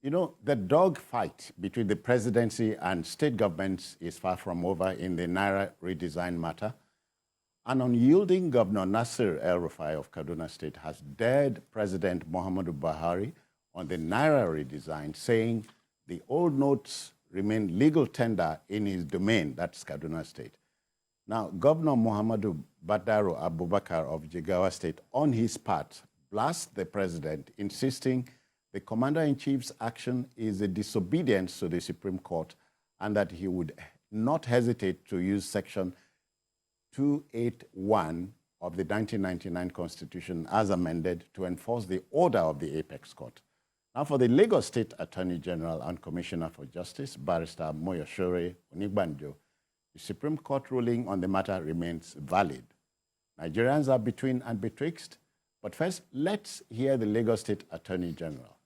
You know, the dogfight between the presidency and state governments is far from over in the Naira redesign matter. An unyielding Governor Nasir El-Rufai of Kaduna State has dared President Muhammadu Buhari on the Naira redesign, saying the old notes remain legal tender in his domain, that's Kaduna State. Now, Governor Muhammadu Badaru Abubakar of Jigawa State, on his part, blasts the president, insisting the commander-in-chief's action is a disobedience to the Supreme Court and that he would not hesitate to use Section 281 of the 1999 Constitution as amended to enforce the order of the Apex Court. Now, for the Lagos State Attorney General and Commissioner for Justice, Barrister Moyosore Onigbanjo, the Supreme Court ruling on the matter remains valid. Nigerians are between and betwixt, but first, let's hear the Lagos State Attorney General.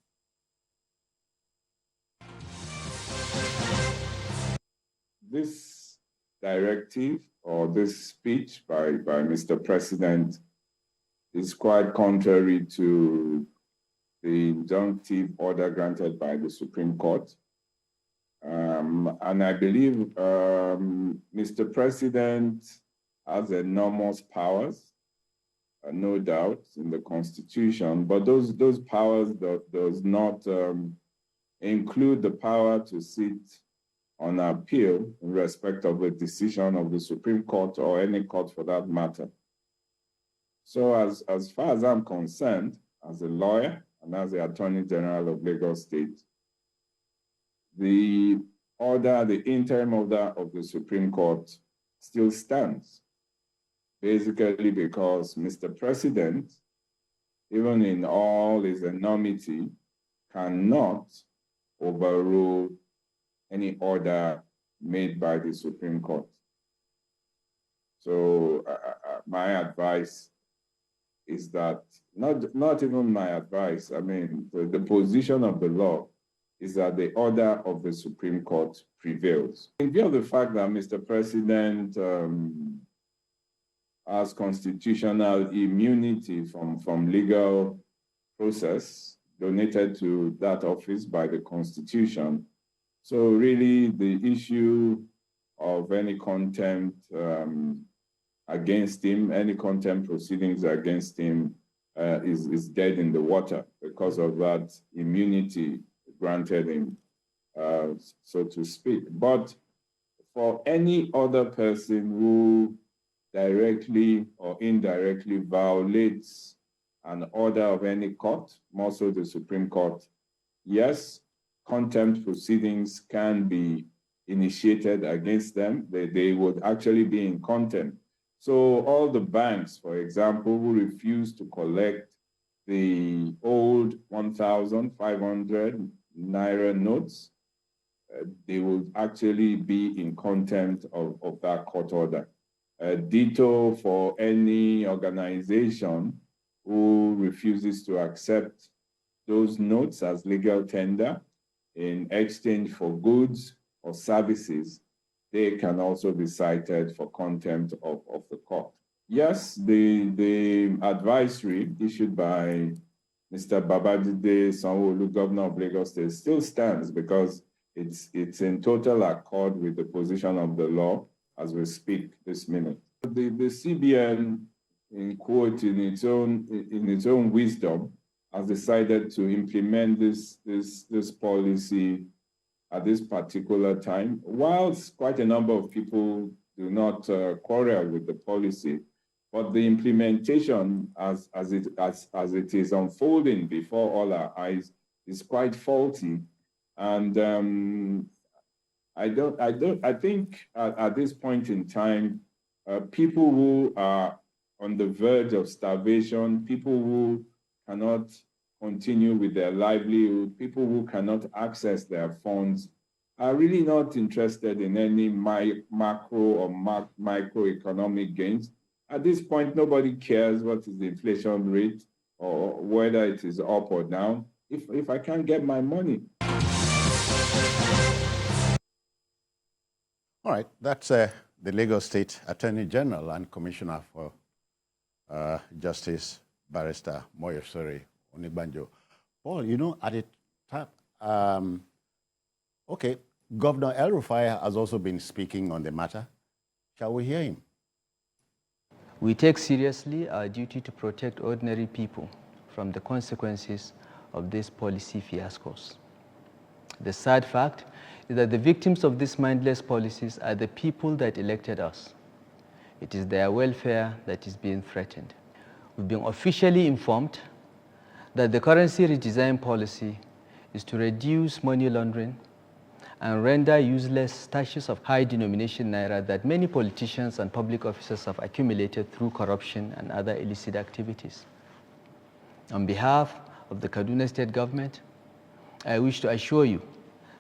This directive or this speech by Mr. President is quite contrary to the injunctive order granted by the Supreme Court. And I believe Mr. President has enormous powers, no doubt, in the Constitution, but those powers does not include the power to sit on appeal in respect of a decision of the Supreme Court or any court for that matter. So as far as I'm concerned, as a lawyer and as the Attorney General of Lagos State, the interim order of the Supreme Court still stands, basically because Mr. President, even in all his enormity, cannot overrule any order made by the Supreme Court. So my advice is that, not even my advice, I mean, the position of the law is that the order of the Supreme Court prevails. In view of the fact that Mr. President has constitutional immunity from legal process donated to that office by the Constitution, so really the issue of any contempt against him, any contempt proceedings against him is dead in the water because of that immunity granted him, so to speak. But for any other person who directly or indirectly violates an order of any court, more so the Supreme Court, yes, contempt proceedings can be initiated against them. They would actually be in contempt. So all the banks, for example, who refuse to collect the old 1,500 Naira notes, they will actually be in contempt of that court order. Ditto for any organization who refuses to accept those notes as legal tender in exchange for goods or services, they can also be cited for contempt of the court. Yes, the advisory issued by Mr. Babajide Sanwo-Olu, Governor of Lagos State, still stands because it's in total accord with the position of the law as we speak this minute. The CBN, in quote, in its own wisdom, has decided to implement this policy at this particular time. Whilst quite a number of people do not quarrel with the policy, but the implementation as it is unfolding before all our eyes is quite faulty. And I think at this point in time, people who are on the verge of starvation, people who cannot continue with their livelihood, people who cannot access their funds, are really not interested in any macro or microeconomic gains. At this point, nobody cares what is the inflation rate or whether it is up or down, if I can't get my money. All right, that's the Lagos State Attorney General and Commissioner for Justice, Barrister Moyosore Onigbanjo. Paul, you know, Okay, Governor El-Rufai has also been speaking on the matter. Shall we hear him? We take seriously our duty to protect ordinary people from the consequences of these policy fiascos. The sad fact is that the victims of these mindless policies are the people that elected us. It is their welfare that is being threatened. We've been officially informed that the currency redesign policy is to reduce money laundering and render useless stashes of high denomination Naira that many politicians and public officers have accumulated through corruption and other illicit activities. On behalf of the Kaduna State government, I wish to assure you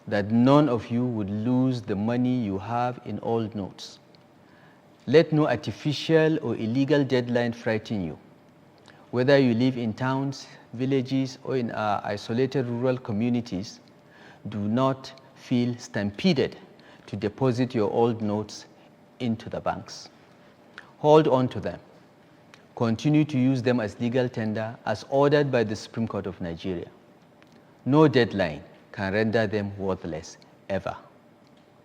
that none of you would lose the money you have in old notes. Let no artificial or illegal deadline frighten you. Whether you live in towns, villages, or in our isolated rural communities, do not feel stampeded to deposit your old notes into the banks. Hold on to them. Continue to use them as legal tender as ordered by the Supreme Court of Nigeria. No deadline can render them worthless, ever.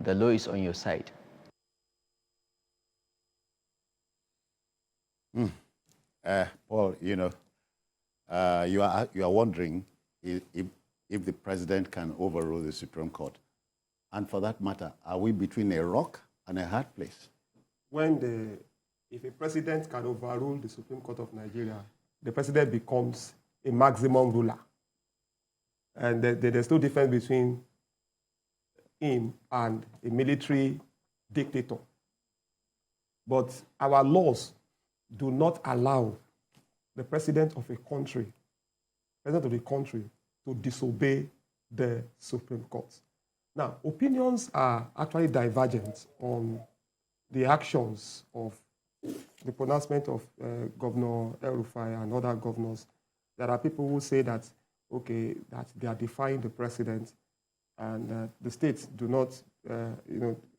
The law is on your side. Paul, you know, you are wondering if the president can overrule the Supreme Court. And for that matter, are we between a rock and a hard place? If a president can overrule the Supreme Court of Nigeria, the president becomes a maximum ruler. And there's no difference between him and a military dictator. But our laws do not allow the president of the country to disobey the Supreme Court. Now, opinions are actually divergent on the actions of the pronouncement of Governor El-Rufai and other governors. There are people who say that, okay, that they are defying the president and the states do not,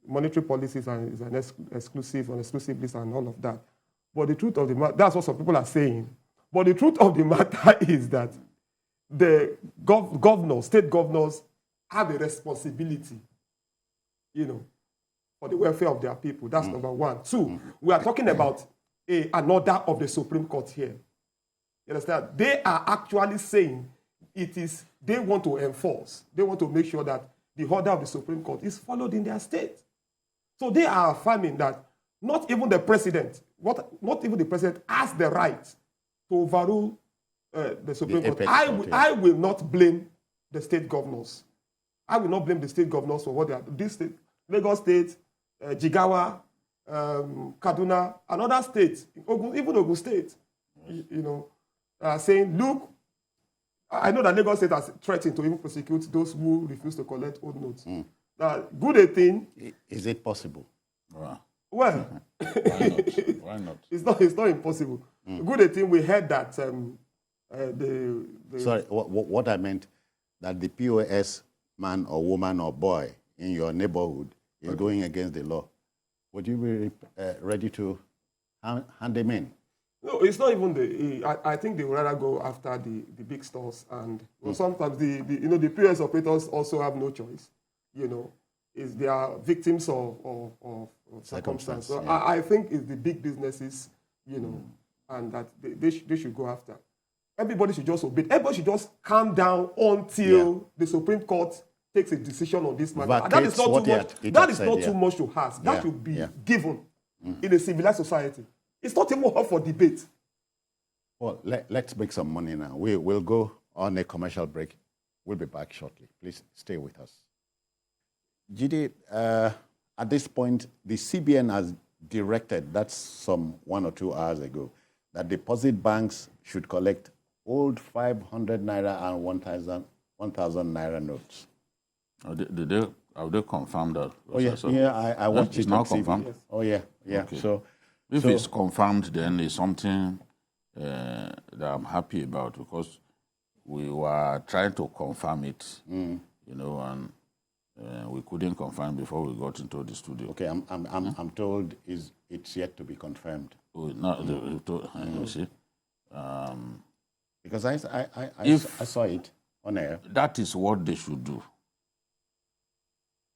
monetary policies is an exclusive list and all of that. But the truth of the matter, that's what some people are saying. But the truth of the matter is that the state governors have a responsibility, for the welfare of their people. That's number one. Two, we are talking about an order of the Supreme Court here. You understand? They are actually saying they want to enforce, they want to make sure that the order of the Supreme Court is followed in their state. So they are affirming that not even the president has the right to overrule the Supreme Court. I will not blame the state governors. I will not blame the state governors for what they are doing. This state, Lagos State, Jigawa, Kaduna, and other states, even Ogun State, saying, look, I know that Lagos State has threatened to even prosecute those who refuse to collect old notes. Good a thing. Is it possible? Well, why not? It's not impossible. Good a thing. We heard that Sorry, what I meant, that the POS man or woman or boy in your neighborhood is going against the law. Would you be ready to hand them in? No, it's not even I think they would rather go after the big stores, and sometimes the POS operators also have no choice. They are victims of circumstance. So yeah. I think it's the big businesses, and that they should go after. Everybody should just obey. Everybody should just calm down until the Supreme Court takes a decision on this matter. That is not too much. That is not too much to ask. That should be given in a civilized society. It's not even up for debate. Well, let's make some money now. We'll go on a commercial break. We'll be back shortly. Please stay with us. Jide, at this point, the CBN has directed, that's some 1 or 2 hours ago, that deposit banks should collect old 500 Naira and 1,000 Naira notes. Have they confirmed that? Oh, yeah, I watched it. It's now confirmed? Yes. Oh, yeah. Okay. So if it's confirmed, then it's something that I'm happy about, because we were trying to confirm it, and we couldn't confirm before we got into the studio. Okay, I'm told it's yet to be confirmed. Oh, no, you see. Because I saw it. on air. That is what they should do.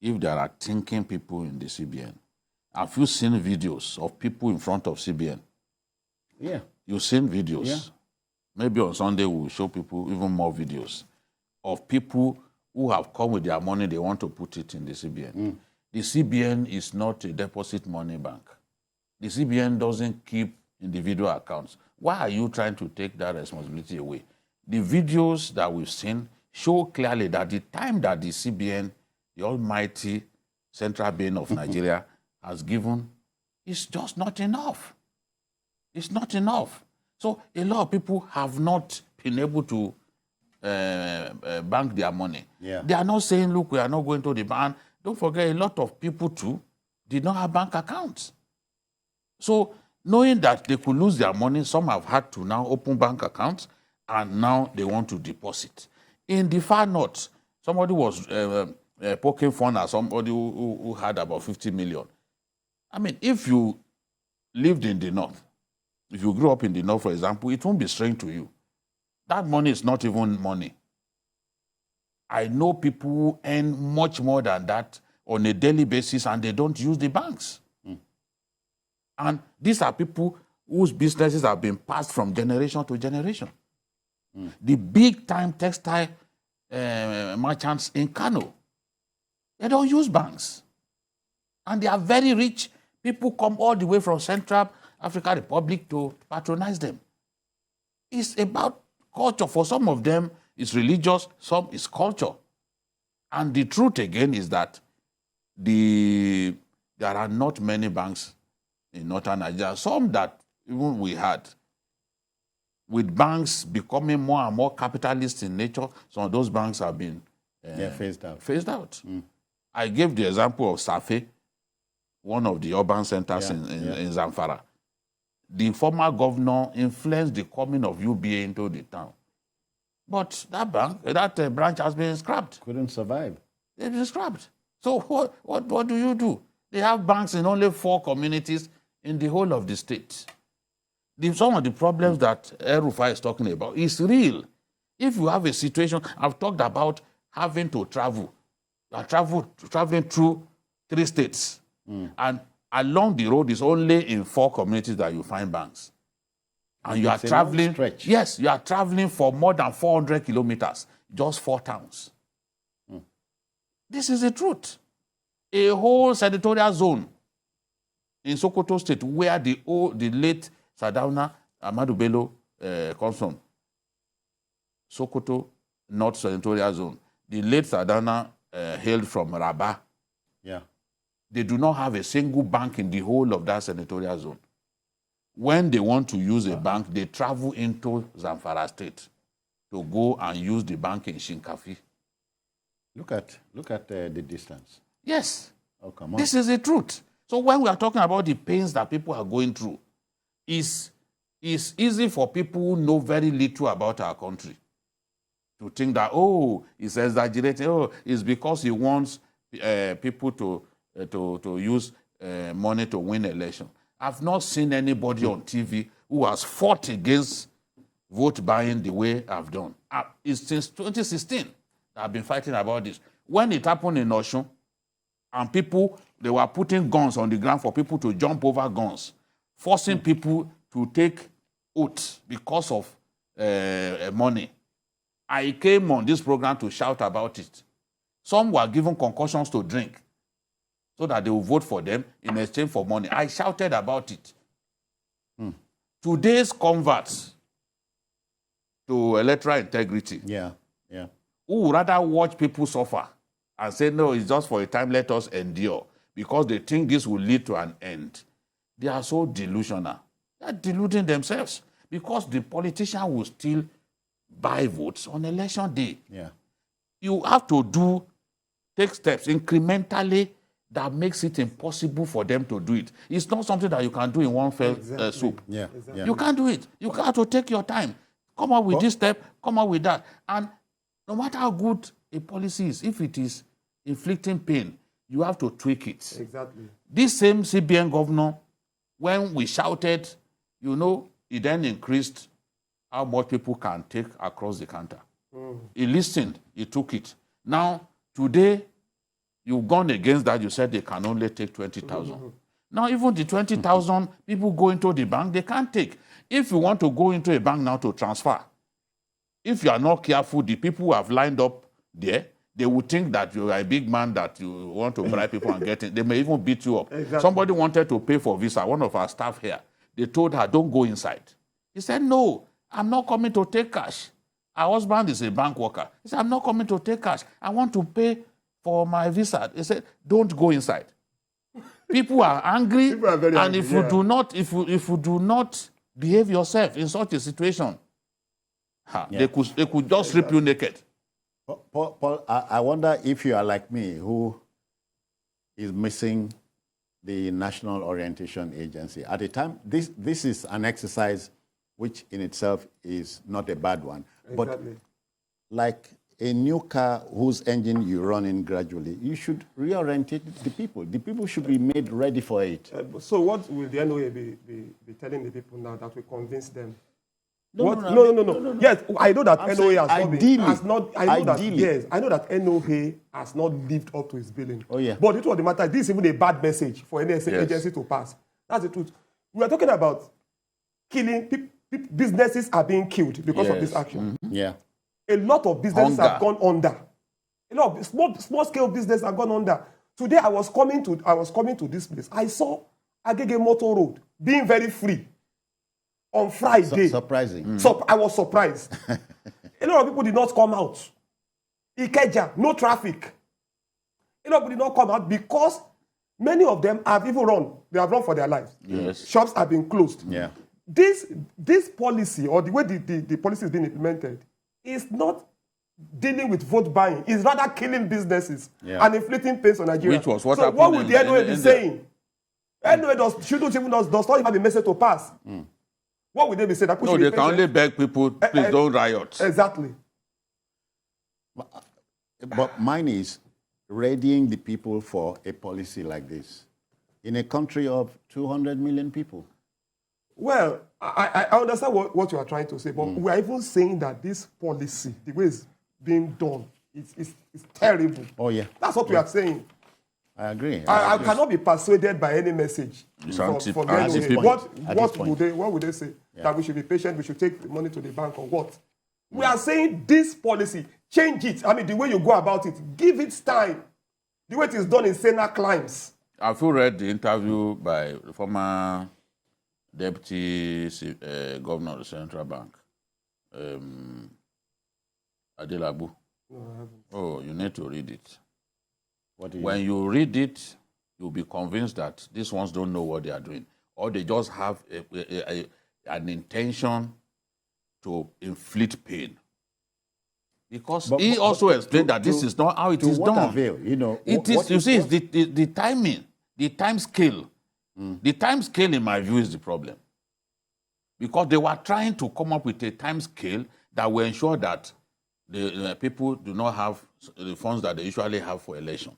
If there are thinking people in the CBN, have you seen videos of people in front of CBN? Yeah. You've seen videos. Yeah. Maybe on Sunday we'll show people even more videos of people who have come with their money, they want to put it in the CBN. The CBN is not a deposit money bank. The CBN doesn't keep individual accounts. Why are you trying to take that responsibility away? The videos that we've seen show clearly that the time that the CBN, the almighty central bank of Nigeria, has given is just not enough. It's not enough. So a lot of people have not been able to bank their money. Yeah. They are not saying, look, we are not going to the bank. Don't forget, a lot of people too did not have bank accounts. So knowing that they could lose their money, some have had to now open bank accounts, and now they want to deposit. In the far north, somebody was poking fun at somebody who had about 50 million. I mean, if you lived in the north, if you grew up in the north, for example, it won't be strange to you. That money is not even money. I know people who earn much more than that on a daily basis, and they don't use the banks. And these are people whose businesses have been passed from generation to generation. The big-time textile merchants in Kano, they don't use banks. And they are very rich. People come all the way from Central African Republic to patronize them. It's about culture. For some of them, it's religious, some is culture. And the truth again is that there are not many banks in northern Nigeria. Some that even we had, with banks becoming more and more capitalist in nature, some of those banks have been phased out. I gave the example of Safe, one of the urban centers in Zamfara. The former governor influenced the coming of UBA into the town. But that bank, that branch has been scrapped. Couldn't survive. They've been scrapped. So what do you do? They have banks in only 4 communities in the whole of the state. Some of the problems that El-Rufai is talking about is real. If you have a situation, I've talked about having to travel. You are traveling through 3 states. And along the road is only in 4 communities that you find banks. And you are traveling. Yes, you are traveling for more than 400 kilometers, just 4 towns. This is the truth. A whole senatorial zone in Sokoto State, where the late Sardauna Ahmadu Bello comes from. Sokoto North Senatorial Zone. The late Sardauna hailed from Rabat. Yeah. They do not have a single bank in the whole of that senatorial zone. When they want to use a bank, they travel into Zamfara State to go and use the bank in Shinkafi. Look at the distance. Yes. Oh, come on. This is the truth. So when we are talking about the pains that people are going through, it's easy for people who know very little about our country to think that, oh, he's exaggerating. Oh, it's because he wants people to use money to win election. I've not seen anybody on TV who has fought against vote buying the way I've done. It's since 2016 that I've been fighting about this. When it happened in Osun, and people, they were putting guns on the ground for people to jump over guns, forcing people to take oaths because of money. I came on this program to shout about it. Some were given concussions to drink so that they will vote for them in exchange for money. I shouted about it. Today's converts to electoral integrity, who would rather watch people suffer and say, no, it's just for a time, let us endure, because they think this will lead to an end. They are so delusional. They are deluding themselves, because the politician will still buy votes on election day. Yeah. You have to take steps incrementally that makes it impossible for them to do it. It's not something that you can do in one fell swoop. Yeah. Exactly. You can't do it. You have to take your time. Come up with this step, come up with that. And no matter how good a policy is, if it is inflicting pain, you have to tweak it. Exactly. This same CBN governor, when we shouted, he then increased how much people can take across the counter. He listened, he took it. Now, today, you've gone against that. You said they can only take 20,000. Now, even the 20,000 people go into the bank, they can't take. If you want to go into a bank now to transfer, if you are not careful, the people who have lined up there, they will think that you are a big man, that you want to bribe people and get in. They may even beat you up. Exactly. Somebody wanted to pay for visa, one of our staff here. They told her, don't go inside. He said, no, I'm not coming to take cash. Our husband is a bank worker. He said, I'm not coming to take cash. I want to pay for my visa. He said, don't go inside. People are angry. People are very angry, if you do not, if you do not behave yourself in such a situation, they could just strip you naked. Paul, I wonder if you are like me, who is missing the National Orientation Agency. At the time, this is an exercise which in itself is not a bad one. Exactly. But like a new car whose engine you run in gradually, you should reorientate the people. The people should be made ready for it. So what will the NOA be telling the people now that will convince them? No. Yes, I know that I'm NOA saying has not. I know that. ideally. Yes, I know that NOA has not lived up to its billing. Oh, yeah. But it was the matter. This is even a bad message for any agency to pass. That's the truth. We are talking about killing businesses are being killed because of this action. Yeah. A lot of businesses have gone under. A lot of small scale business have gone under. Today I was coming to this place. I saw Agege Motor Road being very free on Friday. Surprising. So I was surprised. A lot of people did not come out. Ikeja, no traffic. A lot of people did not come out because many of them have even run. They have run for their lives. Yes. Shops have been closed. Yeah. This policy, or the way the policy is being implemented, is not dealing with vote buying. It's rather killing businesses and inflicting pains on Nigeria. Which was what so happened. What would the NOA be in saying? NOA does not even have a message to pass. What would they be saying? No, they can only beg people, please don't riot. Exactly. But mine is readying the people for a policy like this in a country of 200 million people. Well, I understand what you are trying to say, but we are even saying that this policy, the way it's being done, is terrible. Oh, yeah. That's what we are saying. I agree. I cannot be persuaded by any message from the NOA. What would they say? Yeah. That we should be patient, we should take the money to the bank, or what? We are saying this policy, change it. I mean, the way you go about it, give it time. The way it is done in Sena climbs. Have you read the interview by the former Deputy Governor of the Central Bank, Adelabu? No, I haven't. Oh, you need to read it. When you read it, you'll be convinced that these ones don't know what they are doing, or they just have an intention to inflict pain. Because he also explained that this is not how it is done. Avail, It's the timing, the time scale. The time scale, in my view, is the problem. Because they were trying to come up with a time scale that will ensure that the people do not have the funds that they usually have for election.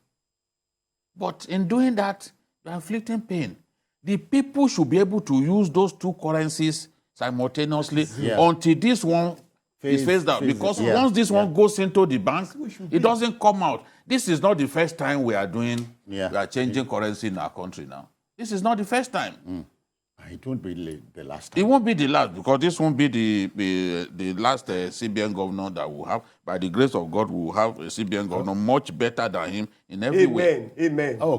But in doing that, you're inflicting pain. The people should be able to use those two currencies simultaneously until this one is phased out. Because once this one goes into the bank, it doesn't come out. This is not the first time we are we are changing currency in our country now. This is not the first time. It won't be the last time. It won't be the last, because this won't be the last CBN governor that we'll have. By the grace of God, we will have a CBN governor much better than him in every way. Amen. Oh,